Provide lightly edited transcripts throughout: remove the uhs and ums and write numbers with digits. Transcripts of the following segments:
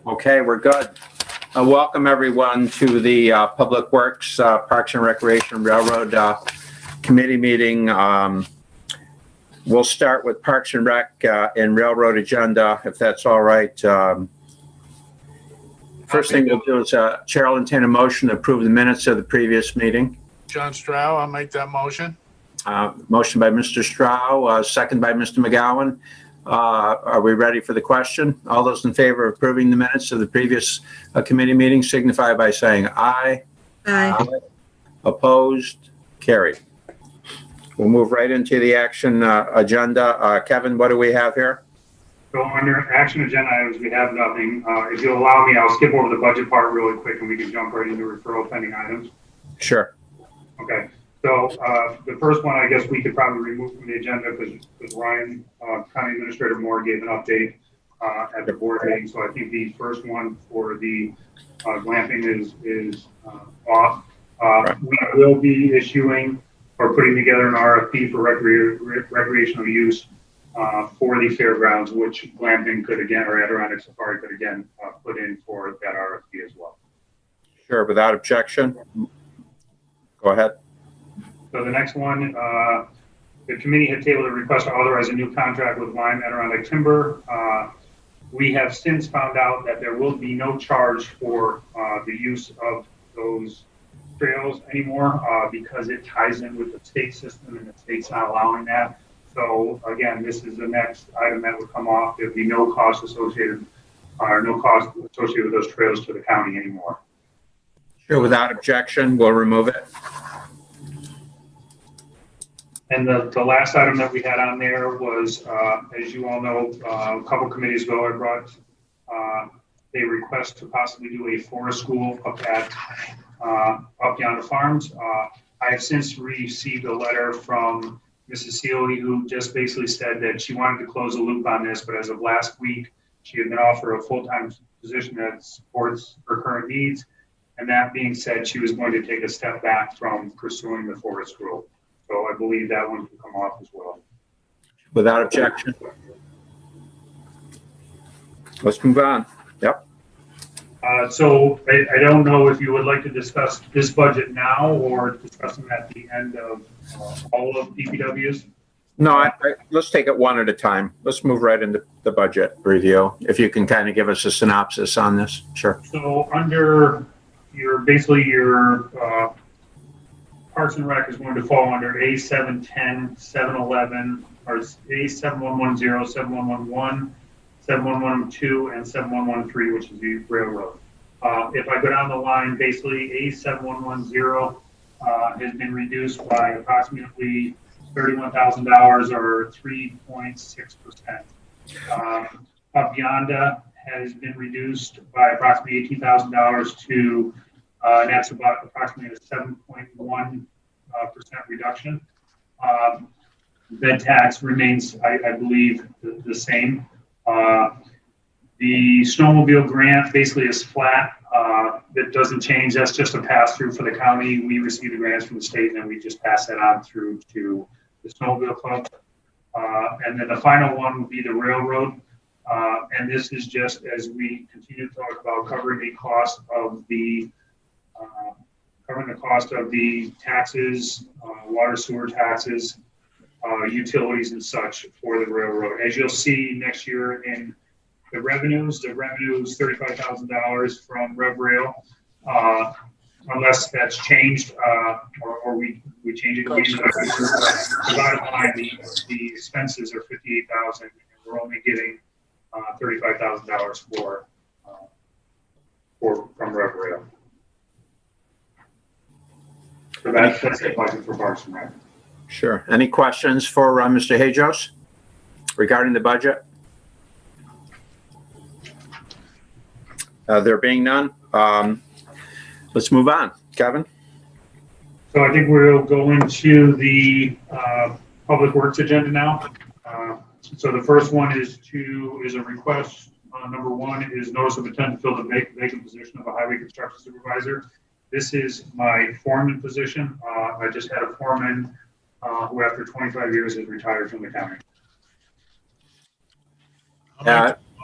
Okay, we're good. Welcome everyone to the Public Works, Parks and Recreation Railroad Committee meeting. We'll start with Parks and Rec and Railroad agenda, if that's all right. First thing we'll do is Chair will entertain a motion to approve the minutes of the previous meeting. John Strow, I'll make that motion. Motion by Mr. Strow, second by Mr. McGowan. Are we ready for the question? All those in favor of approving the minutes of the previous committee meeting signify by saying aye. Aye. Opposed? Carried. We'll move right into the action agenda. Kevin, what do we have here? So under action agenda items, we have nothing. If you'll allow me, I'll skip over the budget part really quick and we can jump right into referral pending items. Sure. Okay. So the first one, I guess we could probably remove from the agenda because Ryan, County Administrator Moore, gave an update at the board meeting. So I think the first one for the glamping is off. We will be issuing or putting together an RFP for recreational use for the fairgrounds, which glamping could again, or Adirondack Safari could again put in for that RFP as well. Sure, without objection. Go ahead. So the next one, the committee had tabled a request to authorize a new contract with Lime Adirondack Timber. We have since found out that there will be no charge for the use of those trails anymore because it ties in with the state system and the state's not allowing that. So again, this is the next item that would come off. There'd be no cost associated with those trails to the county anymore. Sure, without objection, we'll remove it. And the last item that we had on there was, as you all know, a couple committees ago, I brought a request to possibly do a forest school up at Up Yonder Farms. I have since received a letter from Mrs. Sealy, who just basically said that she wanted to close the loop on this, but as of last week, she had been offered a full-time position that supports her current needs. And that being said, she was going to take a step back from pursuing the forest school. So I believe that one can come off as well. Without objection. Let's move on. Yep. So I don't know if you would like to discuss this budget now or discuss them at the end of all of DPW's. No, let's take it one at a time. Let's move right into the budget review. If you can kind of give us a synopsis on this. Sure. So under your Parks and Rec is going to fall under A710, 711, or A7110, 7111, 7112, and 7113, which is the railroad. If I go down the line, basically A7110 has been reduced by approximately $31,000 or 3.6%. Up Yonder has been reduced by approximately $18,000 to and that's about approximately a 7.1% reduction. Bed tax remains, I believe, the same. The snowmobile grant basically is flat. It doesn't change. That's just a pass through for the county. We receive the grants from the state and then we just pass that on through to the snowmobile club. And then the final one would be the railroad. And this is just as we continue to talk about covering the cost of the taxes, water sewer taxes, utilities and such for the railroad. As you'll see next year in the revenue is $35,000 from RevRail, unless that's changed or we change it. The bottom line, the expenses are $58,000 and we're only getting $35,000 from RevRail. So that's the budget for Parks and Rec. Sure. Any questions for Mr. Hajos regarding the budget? There being none, let's move on. Kevin? So I think we'll go into the Public Works agenda now. So the first one is a request. Number one is notice of intent to fill the vacant position of a highway construction supervisor. This is my foreman position. I just had a foreman who after 25 years has retired from the county.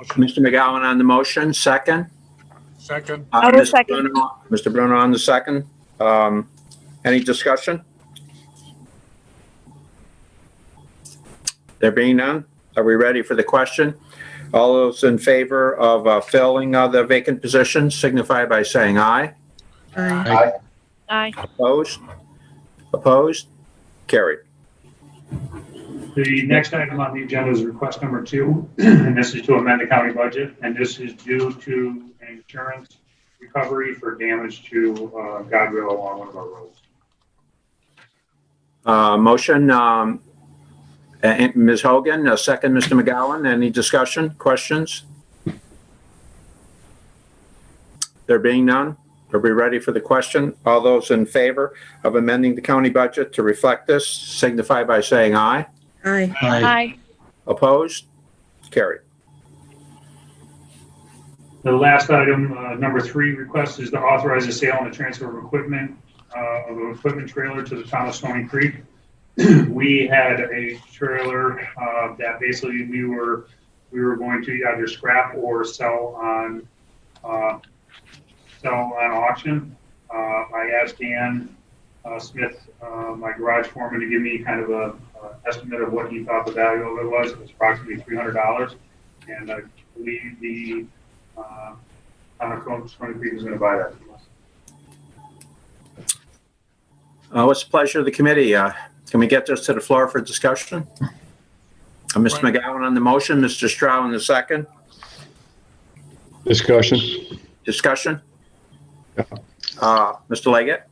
Mr. McGowan on the motion, second. Second. I will Mr. second. Mr. Bruno on the second. Any discussion? There being none, are we ready for the question? All those in favor of filling the vacant position signify by saying aye. Aye. Aye. Opposed? Opposed? Carried. The next item on the agenda is request number 2, and this is to amend the county budget, and this is due to insurance recovery for damage to guardrail along one of our roads. Motion, Ms. Hogan, second, Mr. McGowan. Any discussion, questions? There being none, are we ready for the question? All those in favor of amending the county budget to reflect this signify by saying aye. Aye. Aye. Opposed? Carried. The last item, number 3, request is to authorize the sale and the transfer of equipment, of an equipment trailer to the town of Stony Creek. We had a trailer that basically we were going to either scrap or sell on auction. I asked Dan Smith, my garage foreman, to give me kind of a estimate of what he thought the value of it was. It was approximately $300, and I believe the town of Stony Creek is going to buy that from us. What's the pleasure of the committee? Can we get this to the floor for discussion? Mr. McGowan on the motion, Mr. Stroud on the second. Discussion. Discussion? Mr. Leggett?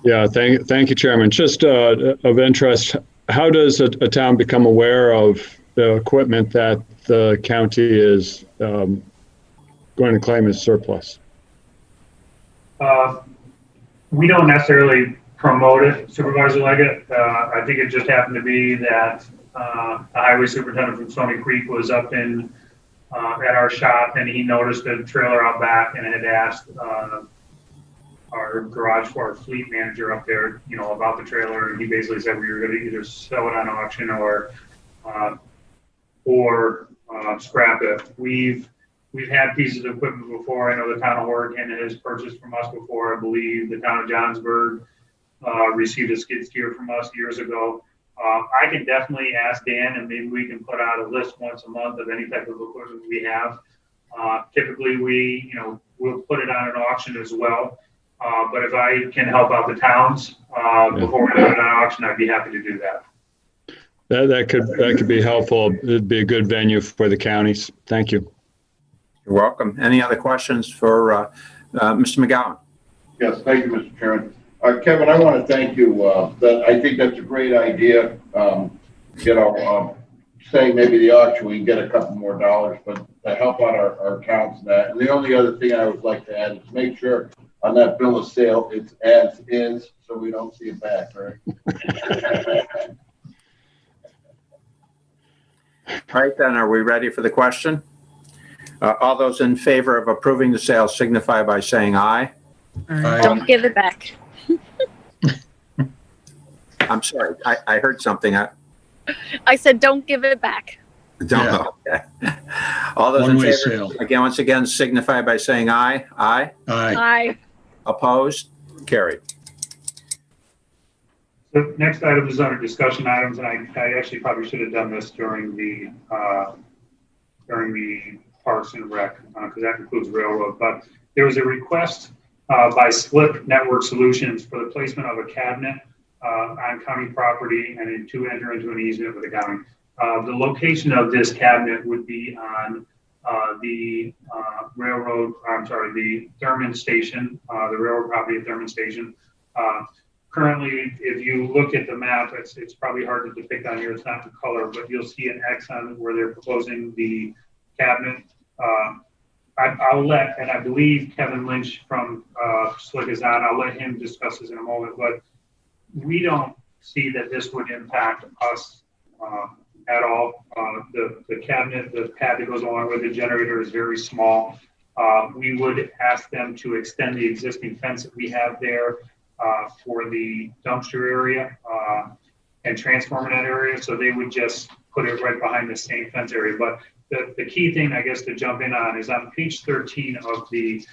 Yeah, thank you, Chairman. Just of interest, how does a town become aware of the equipment that the county is going to claim as surplus? We don't necessarily promote it, Supervisor Leggett. I think it just happened to be that the highway superintendent from Stony Creek was up in at our shop, and he noticed a trailer out back and had asked our garage for our fleet manager up there, about the trailer, and he basically said we were going to either sell it on auction or scrap it. We've had pieces of equipment before. I know the town of Oregon has purchased from us before. I believe the town of Johnsburg received a skid steer from us years ago. I can definitely ask Dan, and maybe we can put out a list once a month of any type of equipment we have. Typically, we'll put it on an auction as well. But if I can help out the towns before we put it on auction, I'd be happy to do that. That could be helpful. It'd be a good venue for the counties. Thank you. You're welcome. Any other questions for Mr. McGowan? Yes, thank you, Mr. Chairman. Kevin, I want to thank you. I think that's a great idea. Saying maybe the auction, we can get a couple more dollars, but to help out our accounts and that. And the only other thing I would like to add is make sure on that bill of sale, it's as is, so we don't see it back, right? All right, then, are we ready for the question? All those in favor of approving the sale signify by saying aye. Don't give it back. I'm sorry, I heard something. I said, don't give it back. Don't know. Okay. All those in favor, once again, signify by saying aye. Aye. Aye. Opposed? Carried. The next item is under discussion items, and I actually probably should have done this during the Parks and Rec, because that includes railroad. But there was a request by Slip Network Solutions for the placement of a cabinet on county property and to enter into an easement with the county. The location of this cabinet would be on the Thurman Station, the railroad property at Thurman Station. Currently, if you look at the map, it's probably hard to depict on here. It's not in color, but you'll see an X on where they're proposing the cabinet. I'll let, and I believe Kevin Lynch from Slick is on. I'll let him discuss this in a moment, but we don't see that this would impact us at all. The cabinet, the pad that goes along with the generator is very small. We would ask them to extend the existing fence that we have there for the dumpster area. and transform in that area, so they would just put it right behind the same fence area. But the key thing, I guess, to jump in on is on page 13 of the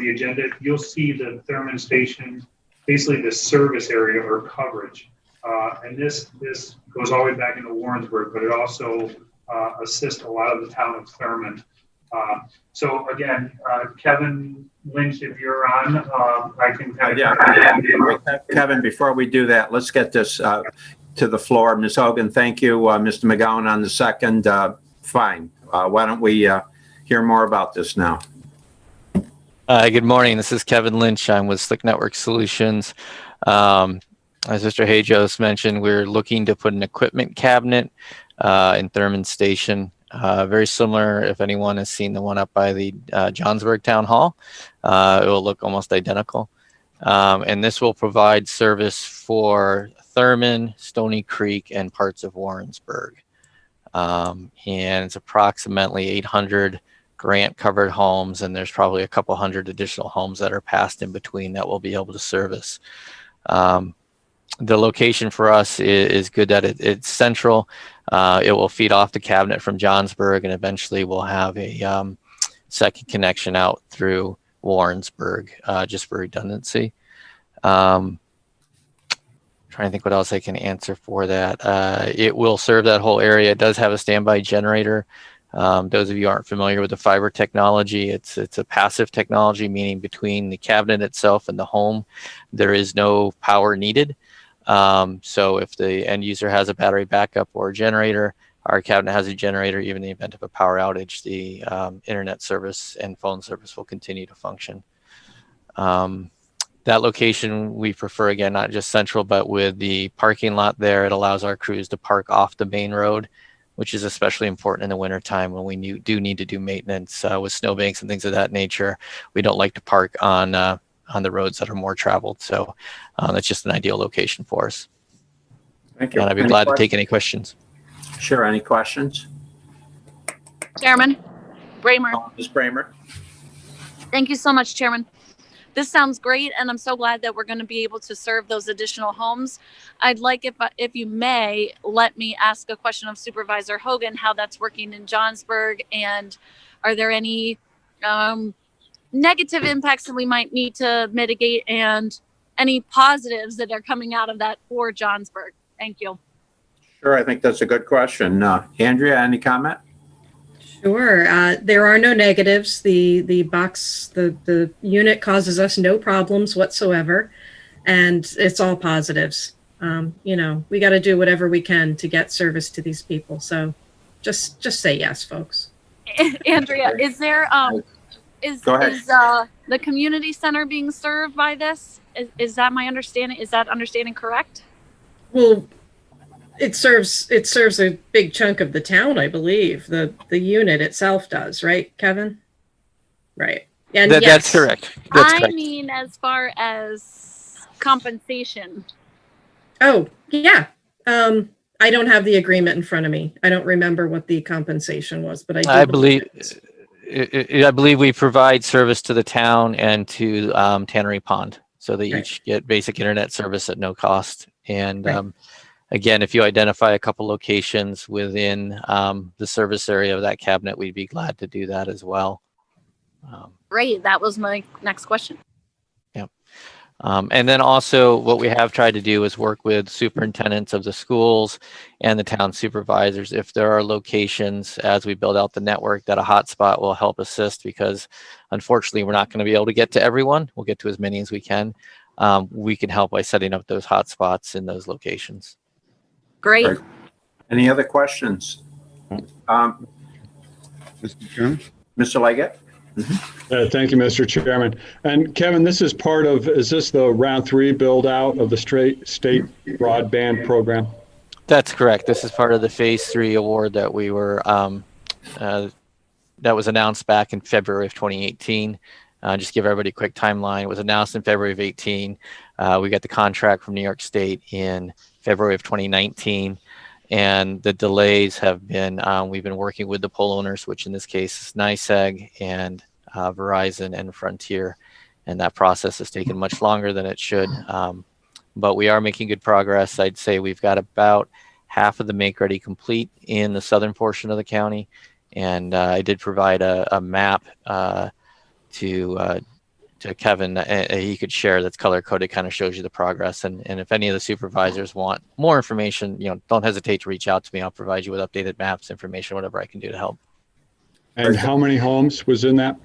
agenda, you'll see the Thurman Station, basically the service area or coverage. And this goes all the way back into Warrensburg, but it also assists a lot of the town of Thurman. So again, Kevin Lynch, if you're on, I can kind of. Kevin, before we do that, let's get this to the floor. Ms. Hogan, thank you. Mr. McGowan on the second. Fine. Why don't we hear more about this now? Good morning. This is Kevin Lynch. I'm with Slick Network Solutions. As Mr. Hajos mentioned, we're looking to put an equipment cabinet in Thurman Station. Very similar, if anyone has seen the one up by the Johnsburg Town Hall. It will look almost identical. And this will provide service for Thurman, Stony Creek, and parts of Warrensburg. And it's approximately 800 grant covered homes, and there's probably a couple hundred additional homes that are passed in between that we'll be able to service. The location for us is good that it's central. It will feed off the cabinet from Johnsburg, and eventually we'll have a second connection out through Warrensburg, just for redundancy. Trying to think what else I can answer for that. It will serve that whole area. It does have a standby generator. Those of you who aren't familiar with the fiber technology, it's a passive technology, meaning between the cabinet itself and the home, there is no power needed. So if the end user has a battery backup or a generator, our cabinet has a generator, even in the event of a power outage, the internet service and phone service will continue to function. That location we prefer, again, not just central, but with the parking lot there, it allows our crews to park off the main road, which is especially important in the wintertime when we do need to do maintenance with snowbanks and things of that nature. We don't like to park on the roads that are more traveled. So that's just an ideal location for us. Thank you. And I'd be glad to take any questions. Sure. Any questions? Chairman Bramer. Ms. Bramer? Thank you so much, Chairman. This sounds great, and I'm so glad that we're going to be able to serve those additional homes. I'd like, if you may, let me ask a question of Supervisor Hogan, how that's working in Johnsburg, and are there any negative impacts that we might need to mitigate, and any positives that are coming out of that for Johnsburg? Thank you. Sure, I think that's a good question. Andrea, any comment? Sure. There are no negatives. The unit causes us no problems whatsoever, and it's all positives. We got to do whatever we can to get service to these people. So just say yes, folks. Andrea, is there is the community center being served by this? Is that my understanding? Is that understanding correct? Well, it serves a big chunk of the town, I believe. The unit itself does, right, Kevin? Right. And yes, that's correct. That's correct. I mean, as far as compensation. Oh, yeah. I don't have the agreement in front of me. I don't remember what the compensation was, but I believe we provide service to the town and to Tannery Pond, so they each get basic internet service at no cost. And again, if you identify a couple locations within the service area of that cabinet, we'd be glad to do that as well. Great. That was my next question. Yep. And then also what we have tried to do is work with superintendents of the schools and the town supervisors. If there are locations as we build out the network that a hotspot will help assist, because unfortunately we're not going to be able to get to everyone. We'll get to as many as we can. We can help by setting up those hotspots in those locations. Great. Any other questions? Mr. Chairman? Mr. Leggett? Thank you, Mr. Chairman. And Kevin, is this the round 3 build out of the state broadband program? That's correct. This is part of the phase 3 award that we were, that was announced back in February of 2018. Just give everybody a quick timeline. It was announced in February of 18. We got the contract from New York State in February of 2019. And the delays have been, we've been working with the pole owners, which in this case is NYSEG and Verizon and Frontier. And that process has taken much longer than it should. but we are making good progress. I'd say we've got about half of the make-ready complete in the southern portion of the county. And I did provide a map to Kevin. He could share that's color-coded, kind of shows you the progress. And if any of the supervisors want more information, don't hesitate to reach out to me. I'll provide you with updated maps, information, whatever I can do to help. And how many homes was in that?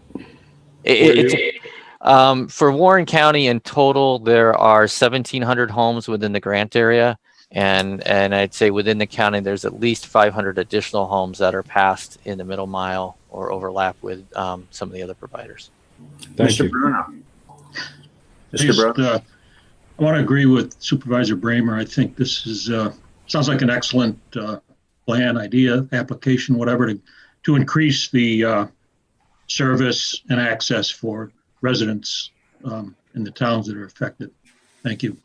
For Warren County in total, there are 1,700 homes within the grant area. And I'd say within the county, there's at least 500 additional homes that are passed in the middle mile or overlap with some of the other providers. Thank you. Bruno. Mr. Bruno. I want to agree with Supervisor Bramer. I think this is sounds like an excellent plan, idea, application, whatever, to increase the service and access for residents in the towns that are affected. Thank you.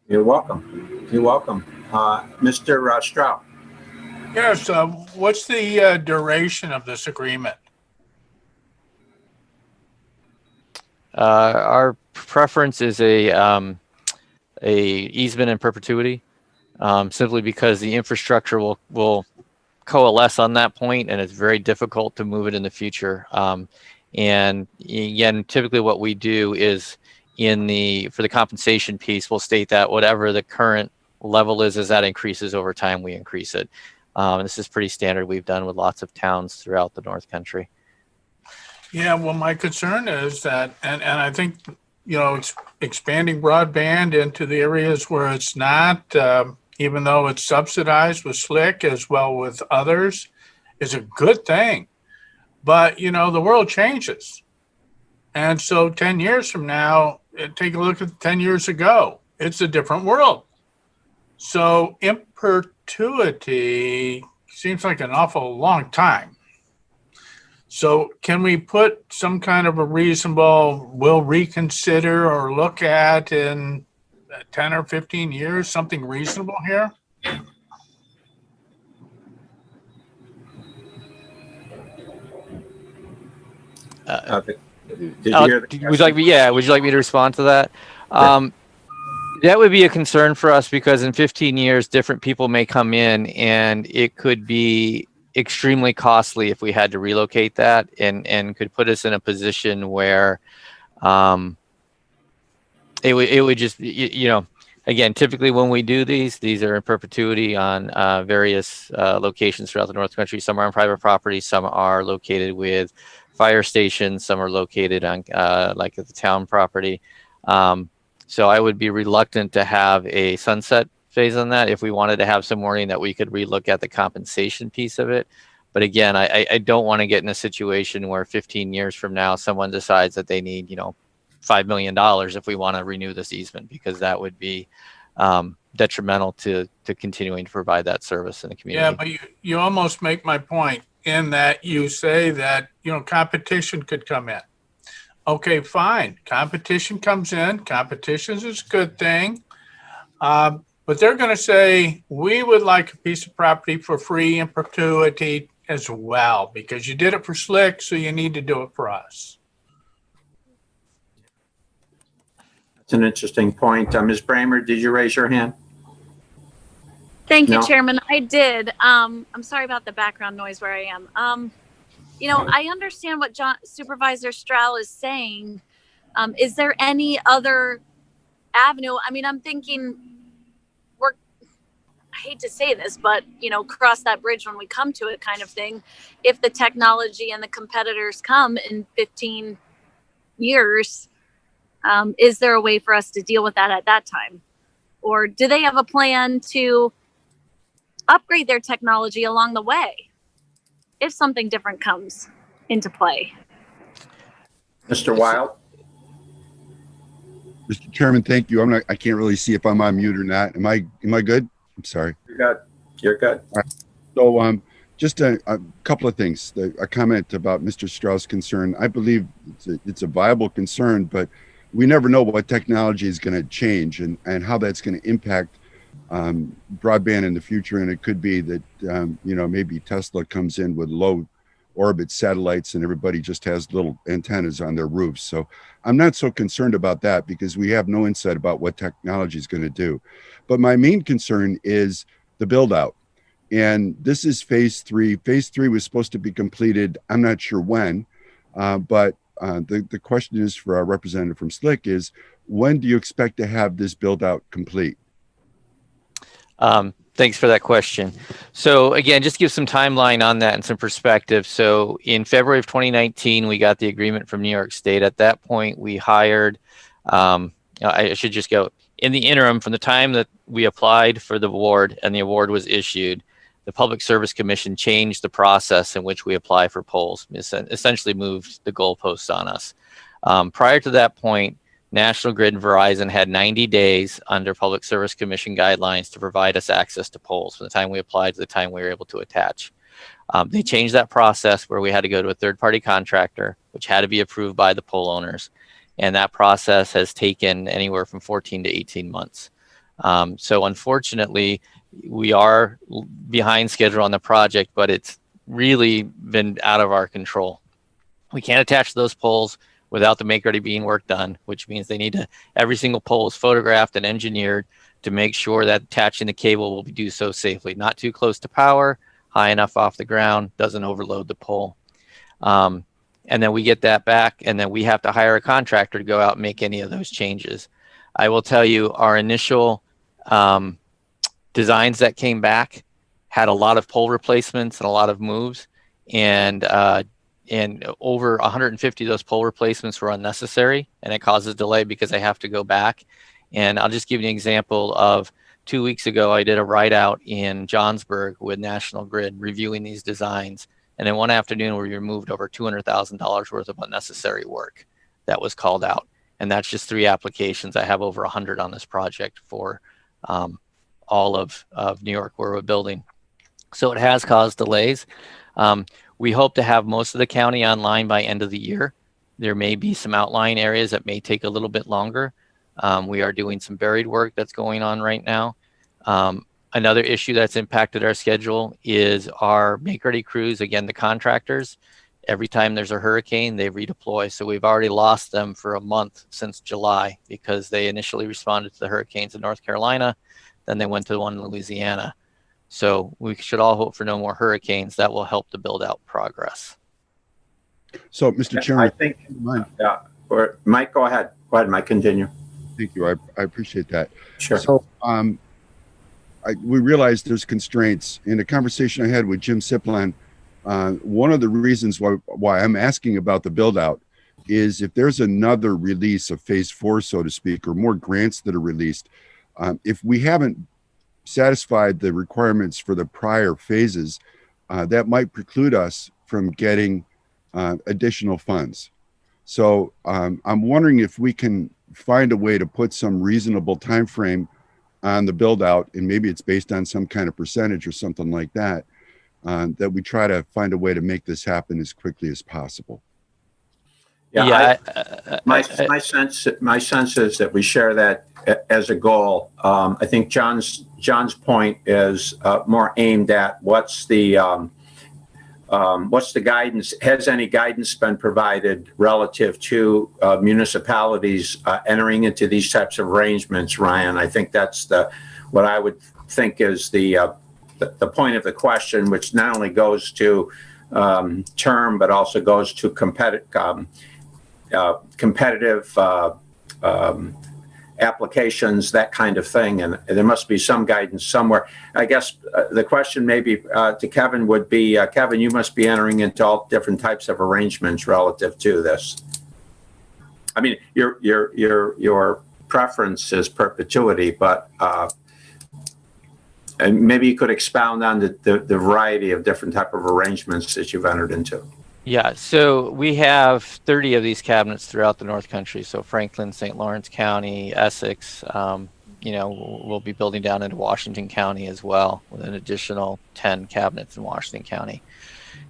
You're welcome. You're welcome. Mr. Stroud. Yes, what's the duration of this agreement? Our preference is a easement in perpetuity, simply because the infrastructure will coalesce on that point, and it's very difficult to move it in the future. And again, typically what we do is for the compensation piece, we'll state that whatever the current level is, as that increases over time, we increase it. This is pretty standard. We've done with lots of towns throughout the North Country. Yeah, well, my concern is that, and I think, it's expanding broadband into the areas where it's not, even though it's subsidized with SLIC as well with others, is a good thing. But, the world changes. And so 10 years from now, take a look at 10 years ago. It's a different world. So in perpetuity seems like an awful long time. So can we put some kind of a reasonable, we'll reconsider or look at in 10 or 15 years, something reasonable here? Did you hear the would you like me to respond to that? That would be a concern for us, because in 15 years, different people may come in, and it could be extremely costly if we had to relocate that, and could put us in a position where it would just, again, typically when we do these are in perpetuity on various locations throughout the North Country. Some are on private property, some are located with fire stations, some are located on like at the town property. So I would be reluctant to have a sunset phase on that. If we wanted to have some wording that we could relook at the compensation piece of it. But again, I don't want to get in a situation where 15 years from now, someone decides that they need, $5 million if we want to renew this easement, because that would be detrimental to continuing to provide that service in the community. Yeah, but you almost make my point in that you say that, competition could come in. Okay, fine. Competition comes in. Competition is a good thing. But they're going to say, we would like a piece of property for free in perpetuity as well, because you did it for SLIC, so you need to do it for us. That's an interesting point. Ms. Bramer, did you raise your hand? Thank you, No. Chairman. I did. I'm sorry about the background noise where I am. I understand what Supervisor Stroud is saying. Is there any other avenue? I mean, I'm thinking I hate to say this, but, cross that bridge when we come to it kind of thing. If the technology and the competitors come in 15 years, is there a way for us to deal with that at that time? Or do they have a plan to upgrade their technology along the way if something different comes into play? Mr. Wild? Mr. Chairman, thank you. I can't really see if I'm on mute or not. Am I good? I'm sorry. You're good. So just a couple of things. A comment about Mr. Strauss' concern. I believe it's a viable concern, but we never know what technology is going to change and how that's going to impact broadband in the future. And it could be that, maybe Tesla comes in with low orbit satellites and everybody just has little antennas on their roofs. So I'm not so concerned about that because we have no insight about what technology is going to do. But my main concern is the build out. And this is phase 3. Phase 3 was supposed to be completed, I'm not sure when, but the question is for our representative from SLIC is, when do you expect to have this build out complete? Thanks for that question. So again, just give some timeline on that and some perspective. So in February of 2019, we got the agreement from New York State. At that point, we hired, I should just go, in the interim, from the time that we applied for the award and the award was issued, the Public Service Commission changed the process in which we apply for poles, essentially moved the goalposts on us. Prior to that point, National Grid and Verizon had 90 days under Public Service Commission guidelines to provide us access to poles from the time we applied to the time we were able to attach. They changed that process where we had to go to a third-party contractor, which had to be approved by the pole owners. And that process has taken anywhere from 14 to 18 months. So unfortunately, we are behind schedule on the project, but it's really been out of our control. We can't attach those poles without the make-ready being work done, which means they need to, every single pole is photographed and engineered to make sure that attaching the cable will be do so safely, not too close to power, high enough off the ground, doesn't overload the pole. And then we get that back, and then we have to hire a contractor to go out and make any of those changes. I will tell you, our initial designs that came back had a lot of pole replacements and a lot of moves, and over 150 of those pole replacements were unnecessary, and it causes delay because I have to go back. And I'll just give you an example of 2 weeks ago, I did a ride out in Johnsburg with National Grid reviewing these designs. And then one afternoon, we removed over $200,000 worth of unnecessary work that was called out. And that's just 3 applications. I have over 100 on this project for all of New York where we're building. So it has caused delays. We hope to have most of the county online by end of the year. There may be some outlying areas that may take a little bit longer. We are doing some buried work that's going on right now. Another issue that's impacted our schedule is our make-ready crews, again, the contractors. Every time there's a hurricane, they redeploy. So we've already lost them for a month since July because they initially responded to the hurricanes in North Carolina, then they went to the one in Louisiana. So we should all hope for no more hurricanes. That will help to build out progress. So, Mr. Chairman, I think, or Mike, go ahead. Go ahead, Mike, continue. Thank you. I appreciate that. Sure. So, we realize there's constraints. In a conversation I had with Jim Siplan, one of the reasons why I'm asking about the build out is if there's another release of phase 4, so to speak, or more grants that are released, if we haven't satisfied the requirements for the prior phases, that might preclude us from getting additional funds. So I'm wondering if we can find a way to put some reasonable time frame on the build out, and maybe it's based on some kind of percentage or something like that, that we try to find a way to make this happen as quickly as possible. Yeah, my sense is that we share that as a goal. I think John's point is more aimed at what's the guidance? Has any guidance been provided relative to municipalities entering into these types of arrangements, Ryan? I think that's what I would think is the point of the question, which not only goes to term but also goes to competitive applications, that kind of thing, and there must be some guidance somewhere. I guess the question maybe to Kevin would be, Kevin, you must be entering into all different types of arrangements relative to this. I mean, your preference is perpetuity, but and maybe you could expound on the variety of different type of arrangements that you've entered into. Yeah, so we have 30 of these cabinets throughout the North Country. So Franklin, St. Lawrence County, Essex, we'll be building down into Washington County as well with an additional 10 cabinets in Washington County.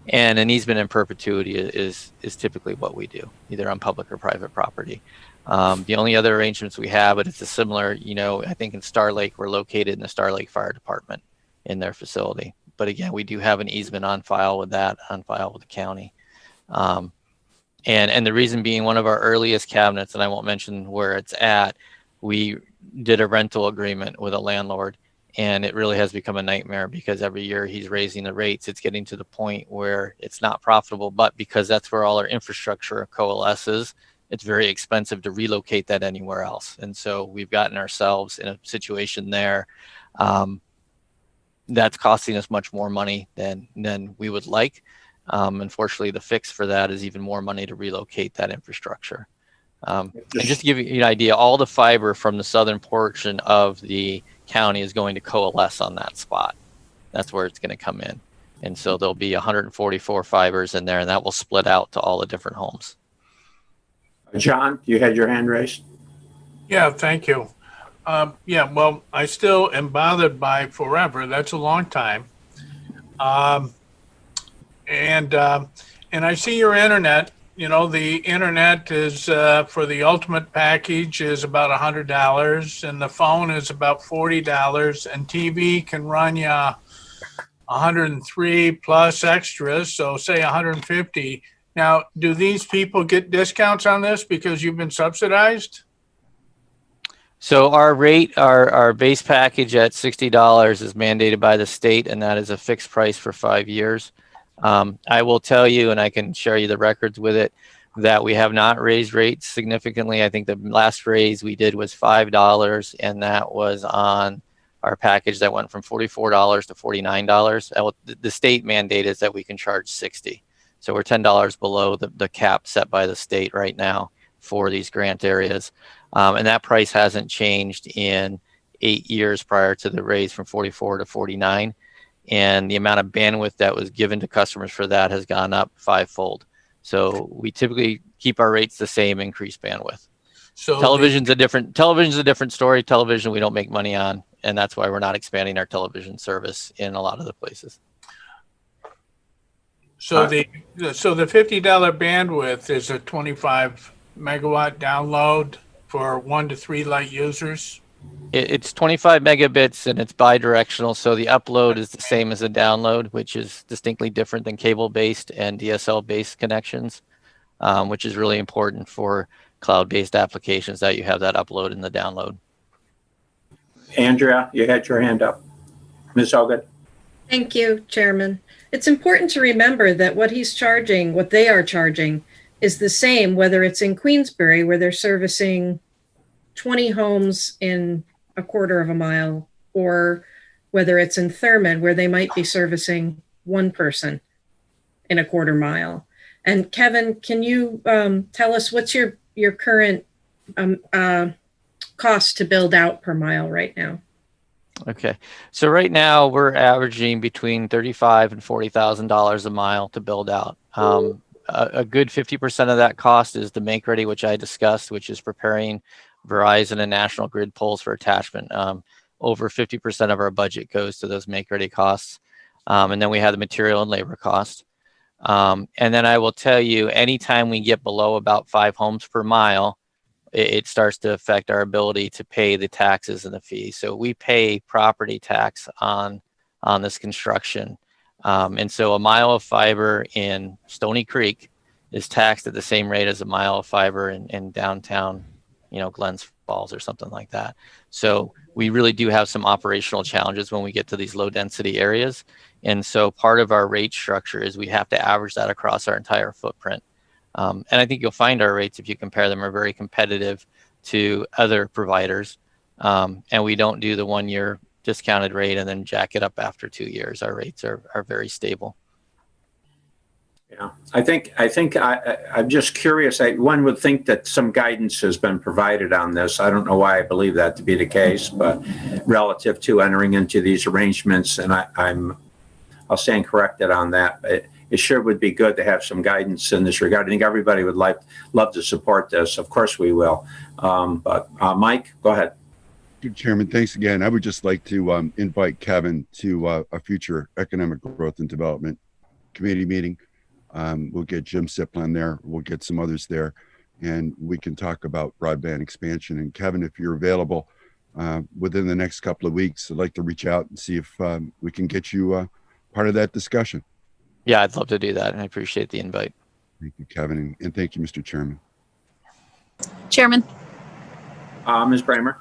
And an easement in perpetuity is typically what we do, either on public or private property. The only other arrangements we have, but it's a similar, I think in Star Lake, we're located in the Star Lake Fire Department in their facility. But again, we do have an easement on file with the county. And the reason being, one of our earliest cabinets, and I won't mention where it's at, we did a rental agreement with a landlord, and it really has become a nightmare because every year he's raising the rates. It's getting to the point where it's not profitable, but because that's where all our infrastructure coalesces, it's very expensive to relocate that anywhere else. And so we've gotten ourselves in a situation there that's costing us much more money than we would like. Unfortunately, the fix for that is even more money to relocate that infrastructure. And just to give you an idea, all the fiber from the southern portion of the county is going to coalesce on that spot. That's where it's going to come in. And so there'll be 144 fibers in there, and that will split out to all the different homes. John, you had your hand raised? Yeah, thank you. Yeah, well, I still am bothered by forever. That's a long time. And I see your internet. You know, the internet is for the ultimate package is about $100, and the phone is about $40, and TV can run you 103 plus extras, so say 150. Now, do these people get discounts on this because you've been subsidized? So our rate, our base package at $60 is mandated by the state, and that is a fixed price for 5 years. I will tell you, and I can share you the records with it, that we have not raised rates significantly. I think the last raise we did was $5, and that was on our package that went from $44 to $49. The state mandate is that we can charge $60. So we're $10 below the cap set by the state right now for these grant areas. And that price hasn't changed in 8 years prior to the raise from 44 to 49. And the amount of bandwidth that was given to customers for that has gone up 5-fold. So we typically keep our rates the same, increase bandwidth. So television's a different story. Television we don't make money on, and that's why we're not expanding our television service in a lot of the places. So the $50 bandwidth is a 25 megawatt download for 1 to 3 light users. It's 25 megabits and it's bi-directional. So the upload is the same as the download, which is distinctly different than cable-based and DSL-based connections, which is really important for cloud-based applications that you have that upload and the download. Andrea, you had your hand up. Ms. Hogan. Thank you, Chairman. It's important to remember that what they are charging is the same, whether it's in Queensbury, where they're servicing 20 homes in a quarter of a mile, or whether it's in Thurman, where they might be servicing one person in a quarter mile. And Kevin, can you tell us what's your current cost to build out per mile right now? Okay, so right now we're averaging between $35,000 and $40,000 a mile to build out. A good 50% of that cost is the make ready, which I discussed, which is preparing Verizon and National Grid poles for attachment. Over 50% of our budget goes to those make ready costs. And then we have the material and labor cost. And then I will tell you, anytime we get below about 5 homes per mile, it starts to affect our ability to pay the taxes and the fees. So we pay property tax on this construction. And so a mile of fiber in Stony Creek is taxed at the same rate as a mile of fiber in downtown, Glens Falls or something like that. So we really do have some operational challenges when we get to these low density areas. And so part of our rate structure is we have to average that across our entire footprint. And I think you'll find our rates, if you compare them, are very competitive to other providers. And we don't do the 1 year discounted rate and then jack it up after 2 years. Our rates are very stable. Yeah, I think I'm just curious. One would think that some guidance has been provided on this. I don't know why I believe that to be the case, but relative to entering into these arrangements, and I'll stand corrected on that. But it sure would be good to have some guidance in this regard. I think everybody would love to support this. Of course we will. But Mike, go ahead. Chairman, thanks again. I would just like to invite Kevin to a future Economic Growth and Development Committee meeting. We'll get Jim Siplin there. We'll get some others there, and we can talk about broadband expansion. And Kevin, if you're available within the next couple of weeks, I'd like to reach out and see if we can get you part of that discussion? Yeah, I'd love to do that, and I appreciate the invite. Thank you, Kevin, and thank you, Mr. Chairman. Chairman, Ms. Bramer?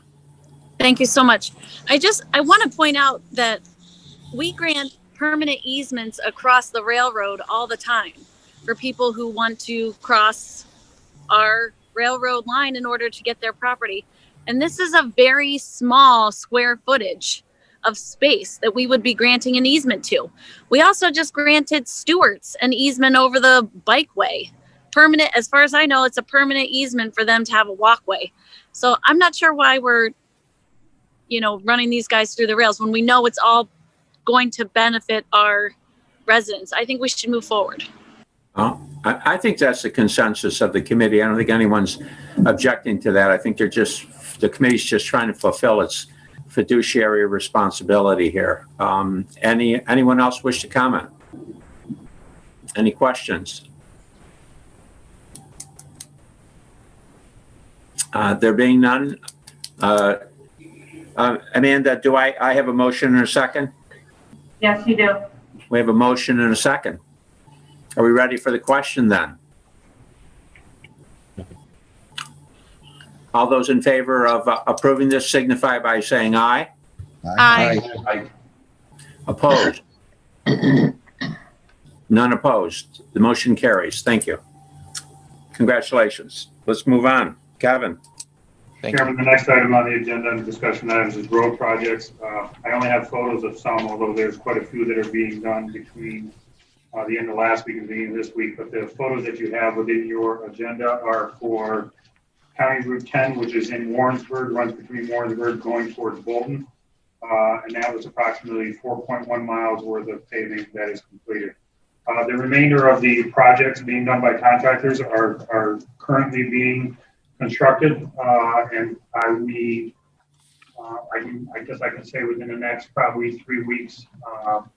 thank you so much. I want to point out that we grant permanent easements across the railroad all the time for people who want to cross our railroad line in order to get their property. And this is a very small square footage of space that we would be granting an easement to. We also just granted Stewart's an easement over the bikeway. Permanent, as far as I know, it's a permanent easement for them to have a walkway. So I'm not sure why we're, running these guys through the rails when we know it's all going to benefit our residents. I think we should move forward. I think that's the consensus of the committee. I don't think anyone's objecting to that. I think the committee's just trying to fulfill its fiduciary responsibility here. Anyone else wish to comment? Any questions? There being none, Amanda, do I have a motion and a second? Yes, you do. We have a motion and a second. Are we ready for the question then? All those in favor of approving this signify by saying aye. Aye. Opposed? None opposed. The motion carries. Thank you. Congratulations. Let's move on. Kevin. Thank you. Chairman, the next item on the agenda and discussion items is road projects. I only have photos of some, although there's quite a few that are being done between the end of last week and the beginning of this week. But the photos that you have within your agenda are for County Route 10, which is in Warrensburg, runs between Warrensburg going towards Bolton. And that was approximately 4.1 miles worth of paving that is completed. The remainder of the projects being done by contractors are currently being constructed, and I guess I can say within the next probably 3 weeks,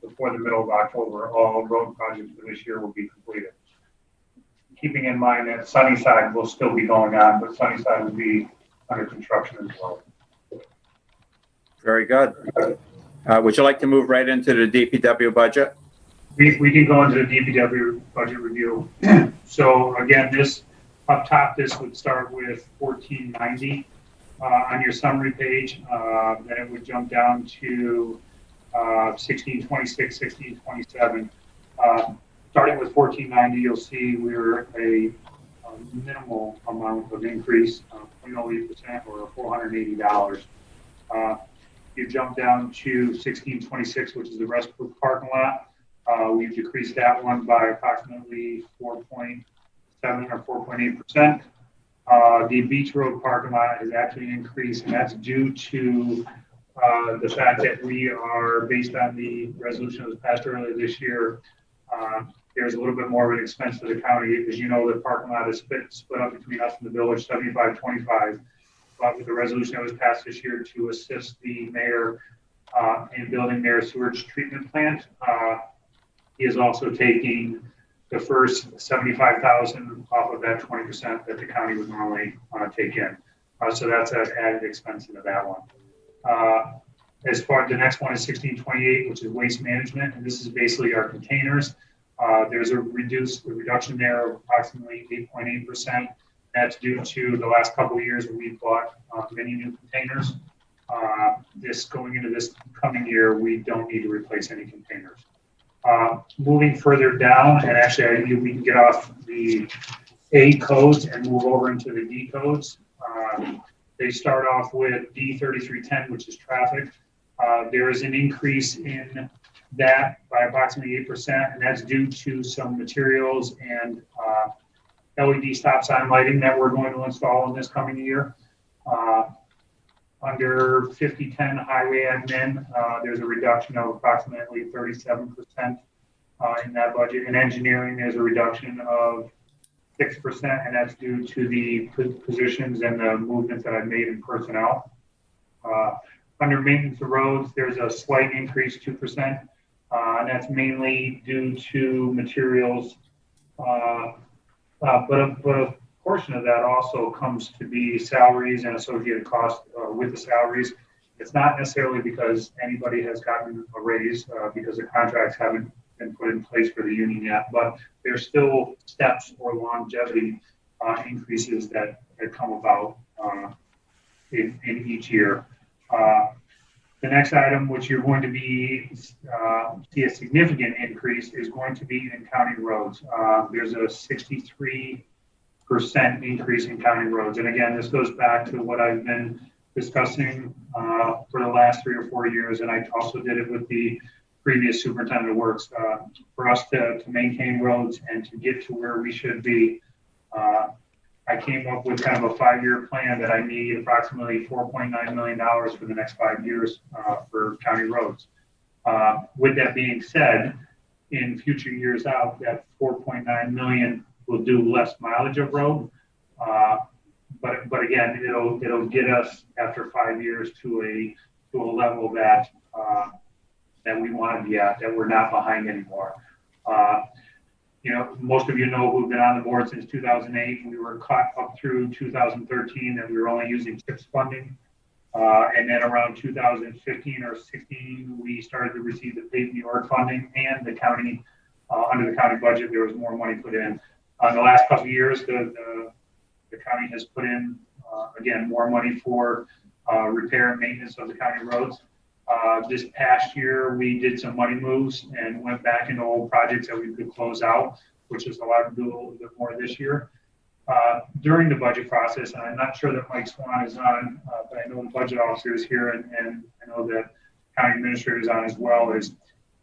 before the middle of October, all road projects for this year will be completed. Keeping in mind that Sunnyside will still be going on, but Sunnyside will be under construction as well. Very good. Would you like to move right into the DPW budget? We can go into the DPW budget review. So again, this up top, this would start with 1490 on your summary page. Then it would jump down to 1626, 1627. Starting with 1490, you'll see we're a minimal amount of increase, 0.08% or $480. You jump down to 1626, which is the Westbrook parking lot. We've decreased that one by approximately 4.7 or 4.8%. The Beach Road parking lot has actually increased, and that's due to the fact that we are, based on the resolution that was passed earlier this year, there's a little bit more of an expense to the county. As you know, the parking lot is split up between us and the village, 75-25. But with the resolution that was passed this year to assist the mayor in building their sewage treatment plant, he is also taking the first $75,000 off of that 20% that the county would normally take in. So that's an added expense into that one. As far as the next one is 1628, which is waste management, and this is basically our containers. There's a reduction there of approximately 8.8%. That's due to the last couple of years when we bought many new containers. This going into this coming year, we don't need to replace any containers. Moving further down, and actually we can get off the A codes and move over into the D codes. They start off with D3310, which is traffic. There is an increase in that by approximately 8%, and that's due to some materials and LED stop sign lighting that we're going to install in this coming year. Under 5010 highway admin, there's a reduction of approximately 37% in that budget. In engineering, there's a reduction of 6%, and that's due to the positions and the movements that I've made in personnel. Under maintenance of roads, there's a slight increase, 2%, and that's mainly due to materials. But a portion of that also comes to be salaries and associated costs with the salaries. It's not necessarily because anybody has gotten a raise, because the contracts haven't been put in place for the union yet, but there's still steps or longevity increases that come about in each year. The next item, which you're going to be see a significant increase, is going to be in county roads. There's a 63% increase in county roads, and again, this goes back to what I've been discussing for the last 3 or 4 years, and I also did it with the previous superintendent of works. For us to maintain roads and to get to where we should be, I came up with kind of a 5-year plan that I need approximately $4.9 million for the next 5 years for county roads. With that being said, in future years out, that $4.9 million will do less mileage of road. But again, it'll get us after 5 years to a level that we want to be at, that we're not behind anymore. You know, most of you know who've been on the board since 2008. We were caught up through 2013 that we were only using CHIPS funding. And then around 2015 or 16, we started to receive the Pave New York funding, and the county, under the county budget, there was more money put in. The last couple of years, the county has put in, again, more money for repair and maintenance of the county roads. This past year, we did some money moves and went back into old projects that we could close out, which has allowed to do a little bit more this year. During the budget process, and I'm not sure that Mike Swan is on, but I know the budget officer is here, and I know that county administrator is on as well, is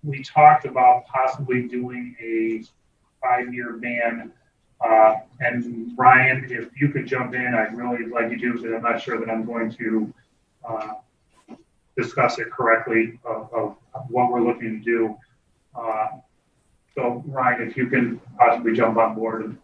we talked about possibly doing a 5-year ban. And Ryan, if you could jump in, I'd really like you to, because I'm not sure that I'm going to discuss it correctly of what we're looking to do. So Ryan, if you can possibly jump on board.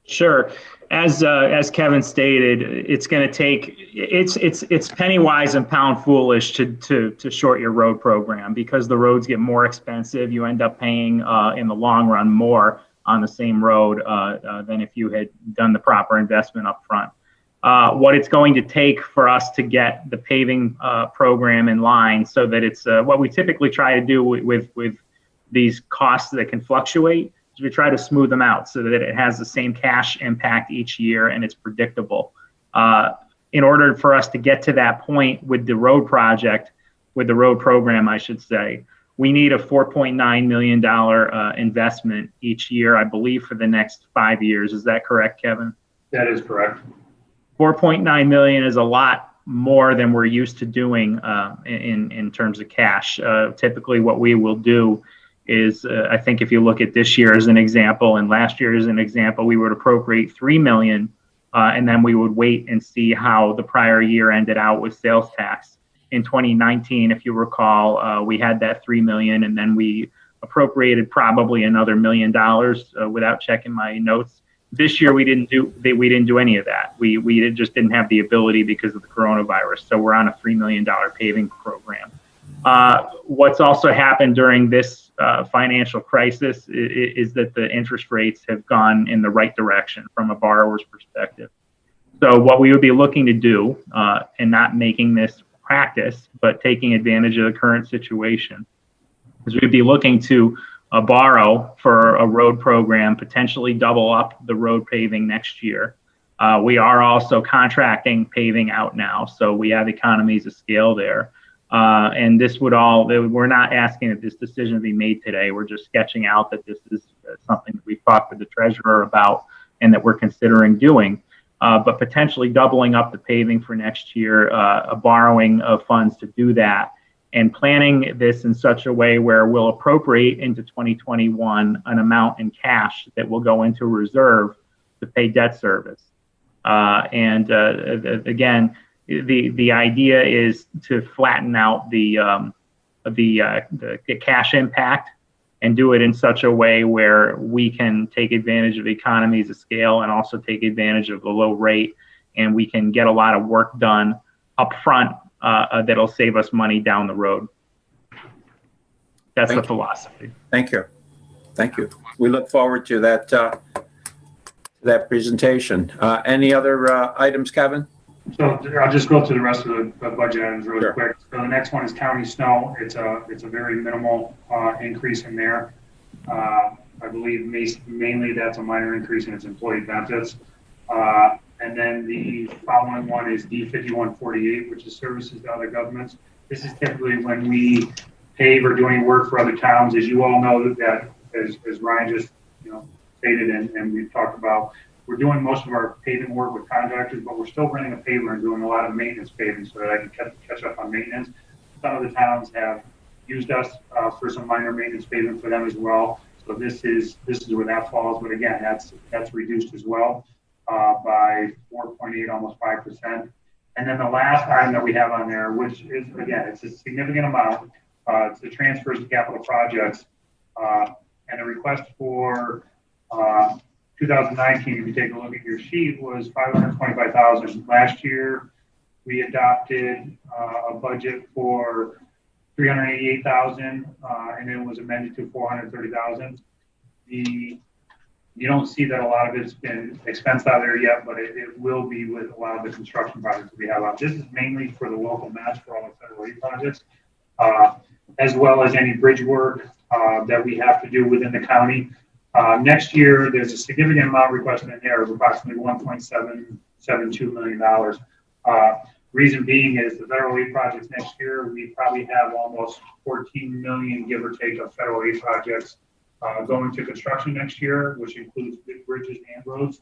Sure. As Kevin stated, it's going to take, it's penny wise and pound foolish to short your road program, because the roads get more expensive. You end up paying in the long run more on the same road than if you had done the proper investment up front. What it's going to take for us to get the paving program in line, so that it's what we typically try to do with these costs that can fluctuate, is we try to smooth them out so that it has the same cash impact each year and it's predictable. In order for us to get to that point with the road project, with the road program, I should say, we need a $4.9 million investment each year, I believe, for the next 5 years. Is that correct, Kevin? That is correct. 4.9 million is a lot more than we're used to doing in terms of cash. Typically what we will do is, I think if you look at this year as an example and last year as an example, we would appropriate 3 million and then we would wait and see how the prior year ended out with sales tax. In 2019, if you recall, we had that 3 million, and then we appropriated probably another $1 million without checking my notes. This year we didn't do any of that. We just didn't have the ability because of the coronavirus. So we're on a $3 million paving program. What's also happened during this financial crisis is that the interest rates have gone in the right direction from a borrower's perspective. So what we would be looking to do, and not making this practice, but taking advantage of the current situation, is we'd be looking to borrow for a road program, potentially double up the road paving next year. We are also contracting paving out now, so we have economies of scale there. And this would all, we're not asking that this decision be made today. We're just sketching out that this is something that we've talked with the treasurer about and that we're considering doing. But potentially doubling up the paving for next year, a borrowing of funds to do that, and planning this in such a way where we'll appropriate into 2021 an amount in cash that will go into reserve to pay debt service. And again, the idea is to flatten out the cash impact and do it in such a way where we can take advantage of economies of scale and also take advantage of the low rate, and we can get a lot of work done up front that'll save us money down the road. That's the philosophy. Thank you. Thank you. We look forward to that presentation. Any other items, Kevin? So I'll just go through the rest of the budget items really Sure. quick. So the next one is county snow. It's a very minimal increase in there. I believe mainly that's a minor increase in its employee benefits. And then the following one is D5148, which is services to other governments. This is typically when we pave or do any work for other towns. As you all know, that as Ryan just stated and we've talked about, we're doing most of our paving work with contractors, but we're still running a paver and doing a lot of maintenance paving so that I can catch up on maintenance. Some of the towns have used us for some minor maintenance paving for them as well. So this is where that falls. But again, that's reduced as well by 4.8, almost 5%. And then the last item that we have on there, which is, again, it's a significant amount. It's the transfers to capital projects and the request for 2019, if you take a look at your sheet, was $525,000. Last year, we adopted a budget for $388,000, and it was amended to $430,000. You don't see that a lot of it's been expensed out there yet, but it will be with a lot of the construction projects that we have out. This is mainly for the local match for all the federal aid projects, as well as any bridge work that we have to do within the county. Next year, there's a significant amount requested in there of approximately $1.772 million. Reason being is the federal aid projects next year, we probably have almost 14 million, give or take, of federal aid projects going to construction next year, which includes big bridges and roads.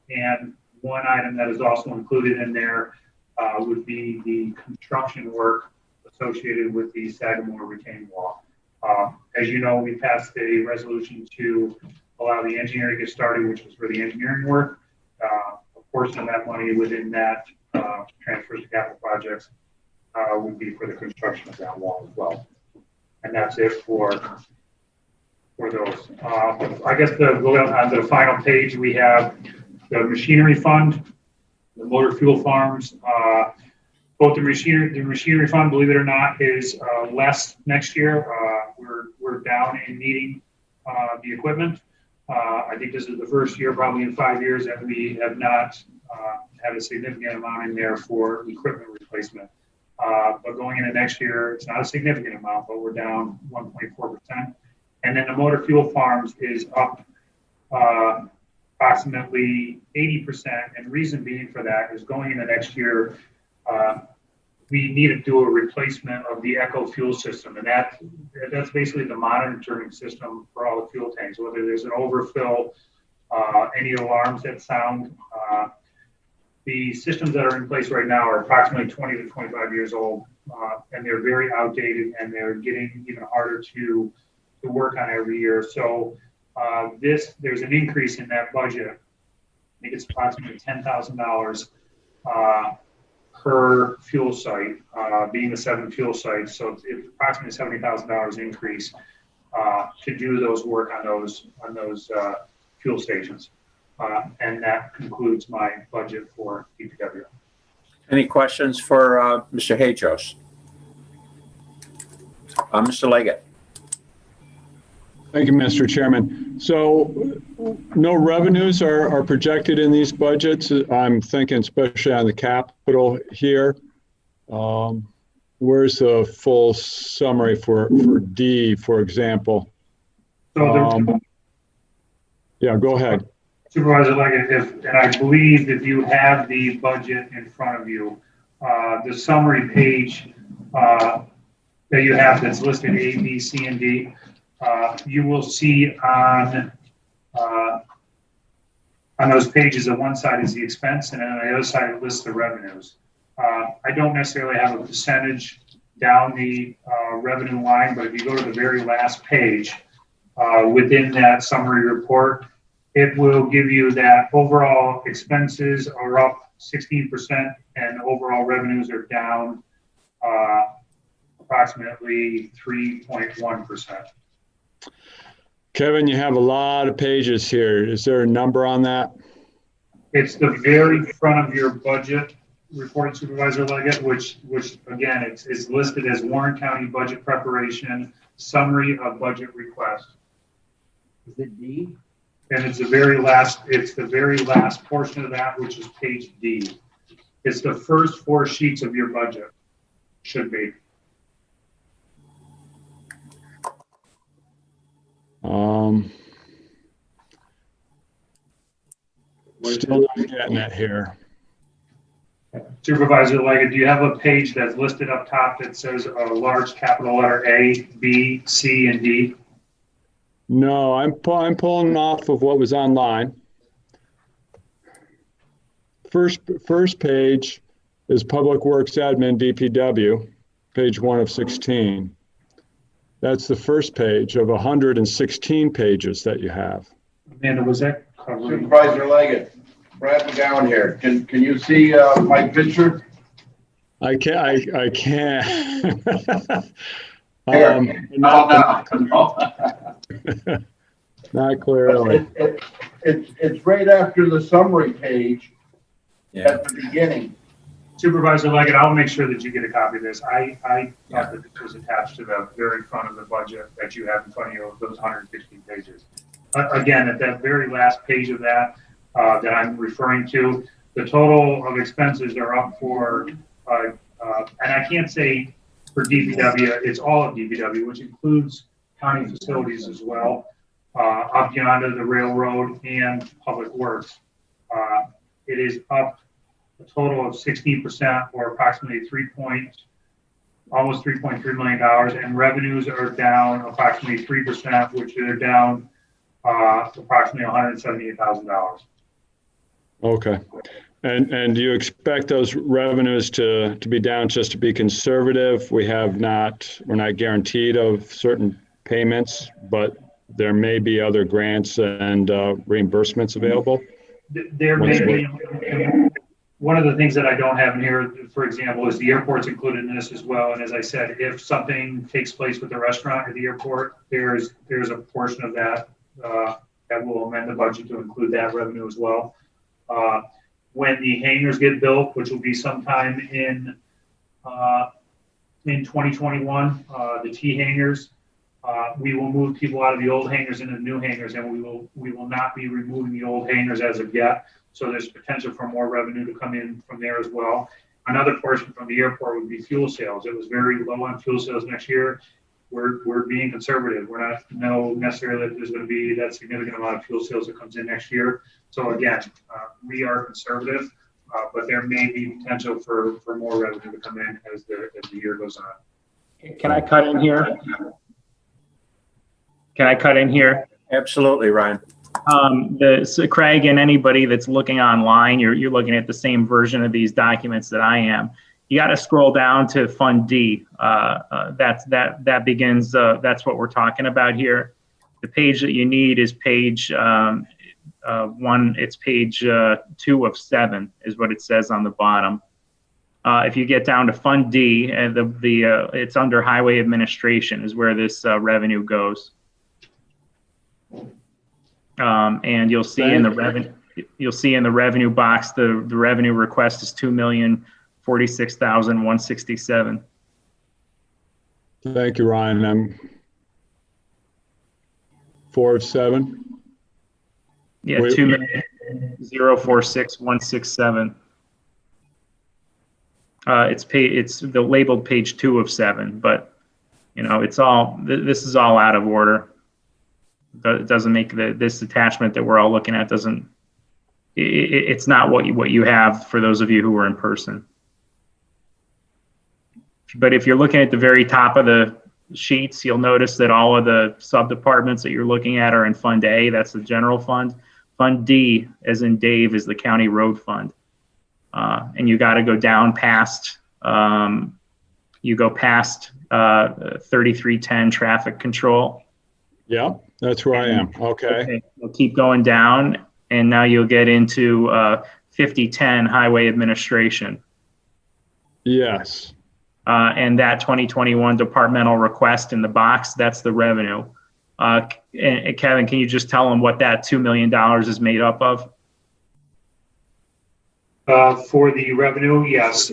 And one item that is also included in there would be the construction work associated with the Sagamore retaining wall. As you know, we passed a resolution to allow the engineer to get started, which was for the engineering work. A portion of that money within that transfers to capital projects would be for the construction of that wall as well. And that's it for those. I guess on the final page, we have the machinery fund, the motor fuel farms. Both the machinery fund, believe it or not, is less next year. We're down in needing the equipment. I think this is the first year, probably in 5 years, that we have not had a significant amount in there for equipment replacement. But going into next year, it's not a significant amount, but we're down 1.4%. And then the motor fuel farms is up approximately 80%. And reason being for that is going into next year, we need to do a replacement of the Echo fuel system. And that's basically the monitoring system for all the fuel tanks, whether there's an overfill, any alarms that sound. The systems that are in place right now are approximately 20 to 25 years old, and they're very outdated, and they're getting even harder to work on every year. So there's an increase in that budget. I think it's approximately $10,000 per fuel site, being the 7 fuel sites. So it's approximately $70,000 increase to do those work on those fuel stations. And that concludes my budget for DPW. Any questions for Mr. Hajos? Mr. Leggett. Thank you, Mr. Chairman. So no revenues are projected in these budgets. I'm thinking especially on the capital here. Where's the full summary for D, for example? So yeah, go ahead. Supervisor Leggett, and I believe if you have the budget in front of you, the summary page that you have that's listed A, B, C, and D, you will see on those pages that one side is the expense and on the other side it lists the revenues. I don't necessarily have a percentage down the revenue line, but if you go to the very last page within that summary report, it will give you that overall expenses are up 16% and overall revenues are down approximately 3.1%. Kevin, you have a lot of pages here. Is there a number on that? It's the very front of your budget report, Supervisor Leggett, which again, it's listed as Warren County Budget Preparation, Summary of Budget Request. Is it D? And it's the very last portion of that, which is page D. It's the first 4 sheets of your budget, should be. Still not getting it here. Supervisor Leggett, do you have a page that's listed up top that says a large capital letter A, B, C, and D? No, I'm pulling off of what was online. First page is Public Works Admin DPW, page 1 of 16. That's the first page of 116 pages that you have. Amanda, was that covering? Supervisor Leggett, Brad McGowan here. Can you see my picture? I can't. Here. Not clearly. It's right after the summary page at the beginning. Supervisor Leggett, I'll make sure that you get a copy of this. I thought that this was attached to the very front of the budget that you have in front of you, those 116 pages. Again, at that very last page of that I'm referring to, the total of expenses are up for, and I can't say for DPW, it's all of DPW, which includes county facilities as well, up yonder the railroad and public works. It is up a total of 16%, or approximately almost $3.3 million, and revenues are down approximately 3%, which are down approximately $178,000. Okay. And do you expect those revenues to be down just to be conservative? We're not guaranteed of certain payments, but there may be other grants and reimbursements available? There may be. One of the things that I don't have in here, for example, is the airport's included in this as well. And as I said, if something takes place with the restaurant at the airport, there's a portion of that that will amend the budget to include that revenue as well. When the hangars get built, which will be sometime in 2021, the T hangars, we will move people out of the old hangars into the new hangars, and we will not be removing the old hangars as of yet. So there's potential for more revenue to come in from there as well. Another portion from the airport would be fuel sales. It was very low on fuel sales next year. We're being conservative. We're not necessarily that there's going to be that significant amount of fuel sales that comes in next year. So again, we are conservative, but there may be potential for more revenue to come in as the year goes on. Can I cut in here? Absolutely, Ryan. So Craig and anybody that's looking online, you're looking at the same version of these documents that I am. You got to scroll down to Fund D. That begins. That's what we're talking about here. The page that you need is page 1. It's page 2 of 7 is what it says on the bottom. If you get down to Fund D, and it's under Highway Administration is where this revenue goes. And you'll see in the revenue box, the revenue request is $2,046,167. Thank you, Ryan. I'm 4 of 7. Yeah, 2,046,167. It's the labeled page 2 of 7, but it's all. This is all out of order. It doesn't make this attachment that we're all looking at doesn't. It's not what you have for those of you who are in person. But if you're looking at the very top of the sheets, you'll notice that all of the sub-departments that you're looking at are in Fund A. That's the general fund. Fund D, as in Dave, is the county road fund. And you got to go down past. You go past 3310 traffic control. Yeah, that's where I am. Okay. We'll keep going down, and now you'll get into 5010 highway administration. Yes. And that 2021 departmental request in the box, that's the revenue. And Kevin, can you just tell them what that $2 million is made up of? For the revenue, yes.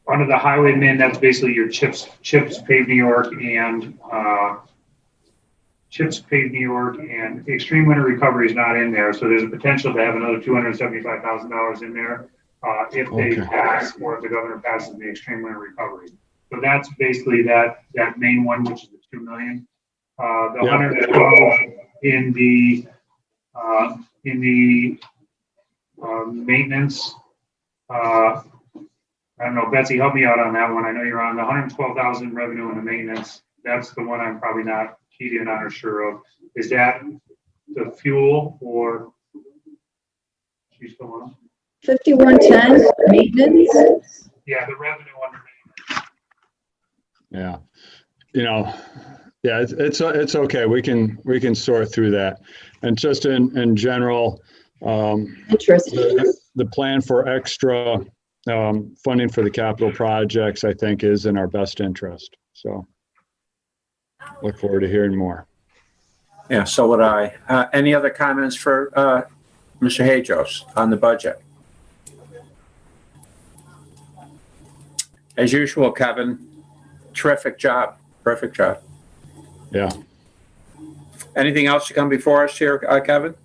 Under the highwayman, that's basically your CHIPS Paved New York and CHIPS Paved New York, and Extreme Winter Recovery is not in there. So there's a potential to have another $275,000 in there. if they pass or if the governor passes the extreme winter recovery. So that's basically that main one, which is the 2 million. The 112 in the maintenance. I don't know, Betsy, help me out on that one. I know you're on the 112,000 revenue in the maintenance. That's the one I'm probably not keyed in on or sure of. Is that the fuel or? She's still on? 5110 maintenance. Yeah, the revenue under maintenance. Yeah. You know, yeah, it's okay. We can sort through that. And just in general, Interesting. the plan for extra funding for the capital projects, I think, is in our best interest. So look forward to hearing more. Yeah, so would I. Any other comments for Mr. Hajos on the budget? As usual, Kevin, terrific job. Perfect job. Yeah. Anything else to come before us here, Kevin?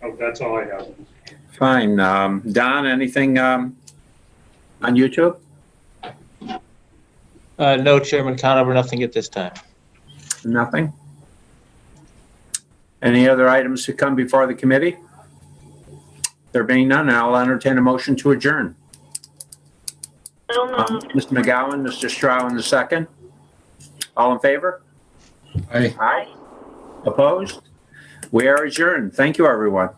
Oh, that's all I have. Fine. Don, anything on YouTube? No, Chairman Conover, nothing at this time. Nothing? Any other items to come before the committee? There being none, I'll entertain a motion to adjourn. Mr. McGowan, Mr. Stroud, the second. All in favor? Aye. Aye. Opposed? We are adjourned. Thank you, everyone.